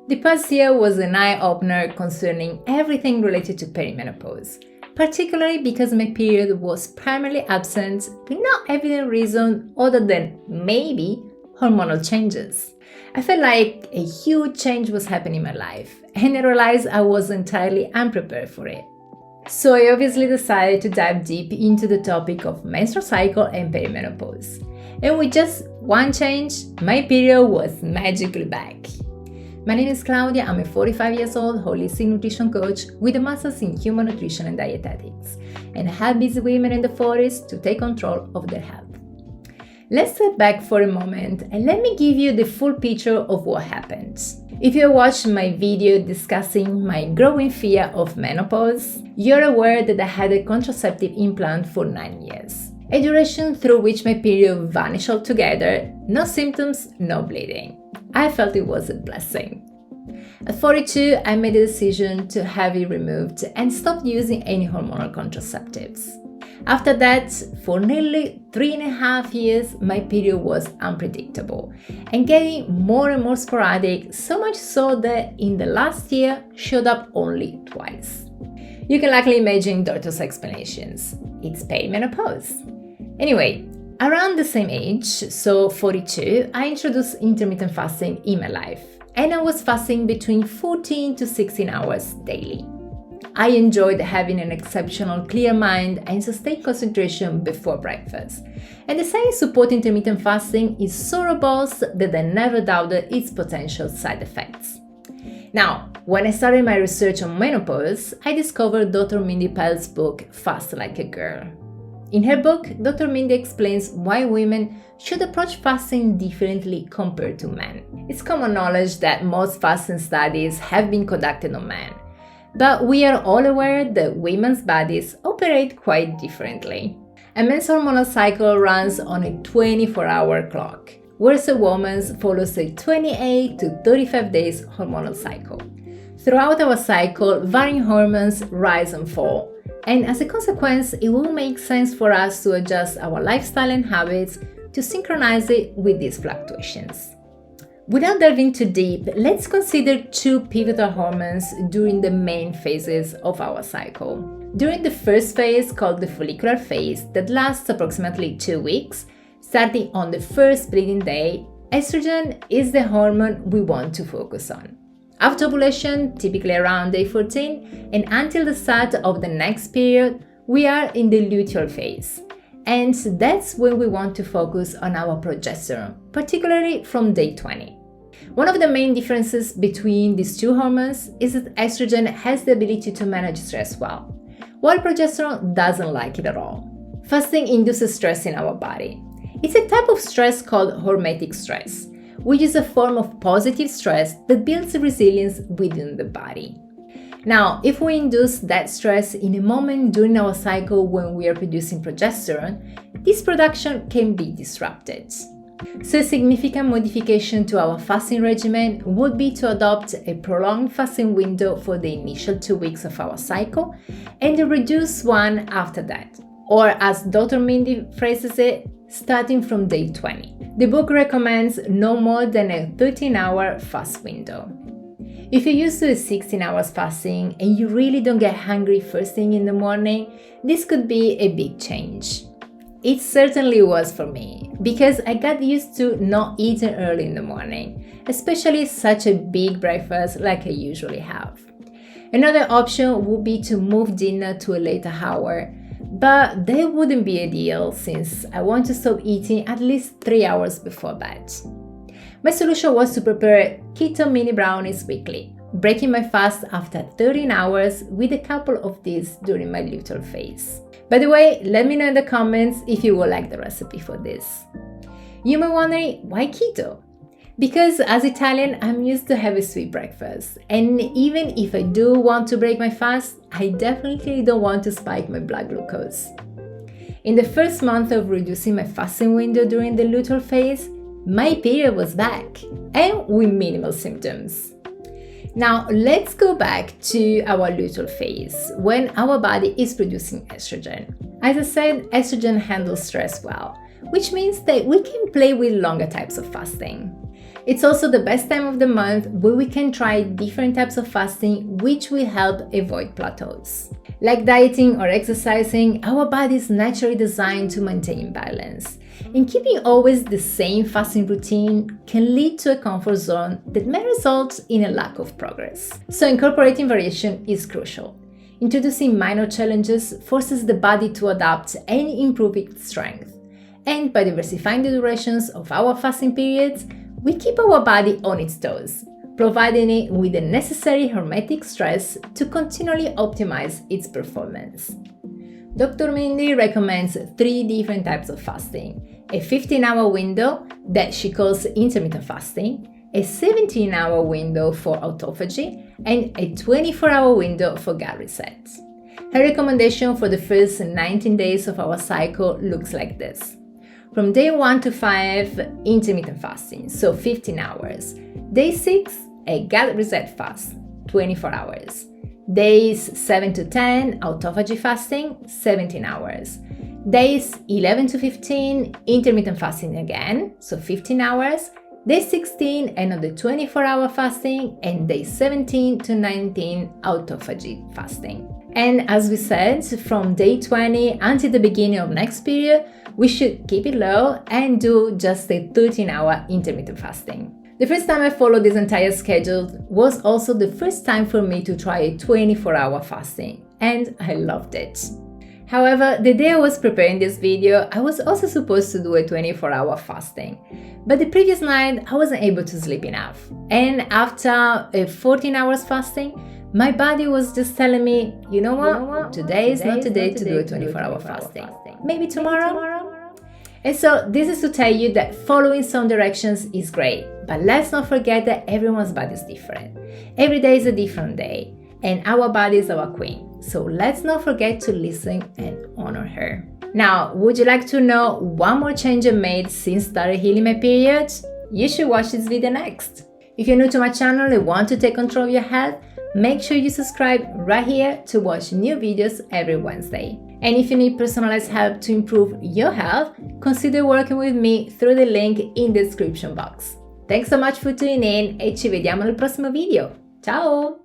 The past year was an eye-opener concerning everything related to perimenopause, particularly because my period was primarily absent with no evident reason other than maybe hormonal changes. I felt like a huge change was happening in my life, and I realized I was entirely unprepared for it. So I obviously decided to dive deep into the topic of menstrual cycle and perimenopause. And with just one change, my period was magically back. My name is Claudia, I'm a 45 years old holistic nutrition coach with a master's in human nutrition and dietetics, and I help busy women in the 40s to take control of their health. Let's step back for a moment and let me give you the full picture of what happened. If you watched my video discussing my growing fear of menopause, you're aware that I had a contraceptive implant for 9 years, a duration through which my period vanished altogether, no symptoms, no bleeding. I felt it was a blessing. At 42, I made a decision to have it removed and stopped using any hormonal contraceptives. After that, for nearly 3.5 years, my period was unpredictable and getting more and more sporadic, so much so that in the last year showed up only twice. You can likely imagine doctors' explanations. It's perimenopause. Anyway, around the same age, so 42, I introduced intermittent fasting in my life, and I was fasting between 14 to 16 hours daily. I enjoyed having an exceptional clear mind and sustained concentration before breakfast, and the science supporting intermittent fasting is so robust that I never doubted its potential side effects. Now, when I started my research on menopause, I discovered Dr. Mindy Pell's book, Fast Like a Girl. In her book, Dr. Mindy explains why women should approach fasting differently compared to men. It's common knowledge that most fasting studies have been conducted on men, but we are all aware that women's bodies operate quite differently. A man's hormonal cycle runs on a 24-hour clock, whereas a woman's follows a 28 to 35 days hormonal cycle. Throughout our cycle, varying hormones rise and fall, and as a consequence, it will make sense for us to adjust our lifestyle and habits to synchronize it with these fluctuations. Without delving too deep, let's consider two pivotal hormones during the main phases of our cycle. During the first phase, called the follicular phase, that lasts approximately 2 weeks, starting on the first bleeding day, estrogen is the hormone we want to focus on. After ovulation, typically around day 14, and until the start of the next period, we are in the luteal phase. And that's when we want to focus on our progesterone, particularly from day 20. One of the main differences between these two hormones is that estrogen has the ability to manage stress well, while progesterone doesn't like it at all. Fasting induces stress in our body. It's a type of stress called hormetic stress, which is a form of positive stress that builds resilience within the body. Now, if we induce that stress in a moment during our cycle when we are producing progesterone, this production can be disrupted. So a significant modification to our fasting regimen would be to adopt a prolonged fasting window for the initial 2 weeks of our cycle and a reduced one after that, or as Dr. Mindy phrases it, starting from day 20. The book recommends no more than a 13-hour fast window. If you're used to a 16 hours fasting and you really don't get hungry first thing in the morning, this could be a big change. It certainly was for me, because I got used to not eating early in the morning, especially such a big breakfast like I usually have. Another option would be to move dinner to a later hour, but that wouldn't be ideal since I want to stop eating at least 3 hours before bed. My solution was to prepare keto mini brownies weekly, breaking my fast after 13 hours with a couple of these during my luteal phase. By the way, let me know in the comments if you would like the recipe for this. You may wonder, why keto? Because as Italian, I'm used to have a sweet breakfast, and even if I do want to break my fast, I definitely don't want to spike my blood glucose. In the first month of reducing my fasting window during the luteal phase, my period was back, and with minimal symptoms. Now let's go back to our luteal phase, when our body is producing estrogen. As I said, estrogen handles stress well, which means that we can play with longer types of fasting. It's also the best time of the month where we can try different types of fasting which will help avoid plateaus. Like dieting or exercising, our body is naturally designed to maintain balance. And keeping always the same fasting routine can lead to a comfort zone that may result in a lack of progress. So incorporating variation is crucial. Introducing minor challenges forces the body to adapt and improve its strength. And by diversifying the durations of our fasting periods, we keep our body on its toes, providing it with the necessary hormetic stress to continually optimize its performance. Dr. Mindy recommends 3 different types of fasting: a 15-hour window that she calls intermittent fasting, a 17-hour window for autophagy, and a 24-hour window for gut reset. Her recommendation for the first 19 days of our cycle looks like this. From day 1 to 5, intermittent fasting, so 15 hours. Day 6, a gut reset fast, 24 hours. Days 7 to 10, autophagy fasting, 17 hours. Days 11 to 15, intermittent fasting again, so 15 hours. Day 16, another 24-hour fasting, and day 17 to 19, autophagy fasting. And as we said, from day 20 until the beginning of next period, we should keep it low and do just a 13-hour intermittent fasting. The first time I followed this entire schedule was also the first time for me to try a 24-hour fasting, and I loved it. However, the day I was preparing this video, I was also supposed to do a 24-hour fasting. But the previous night, I wasn't able to sleep enough. And after a 14 hours fasting, my body was just telling me, you know what, today is not the day to do a 24-hour fasting. Maybe tomorrow? And so this is to tell you that following some directions is great, but let's not forget that everyone's body is different. Every day is a different day, and our body is our queen. So let's not forget to listen and honor her. Now, would you like to know one more change I made since started healing my period? You should watch this video next. If you're new to my channel and want to take control of your health, make sure you subscribe right here to watch new videos every Wednesday. And if you need personalized help to improve your health, consider working with me through the link in the description box. Thanks so much for tuning in e ci vediamo nel prossimo video. Ciao!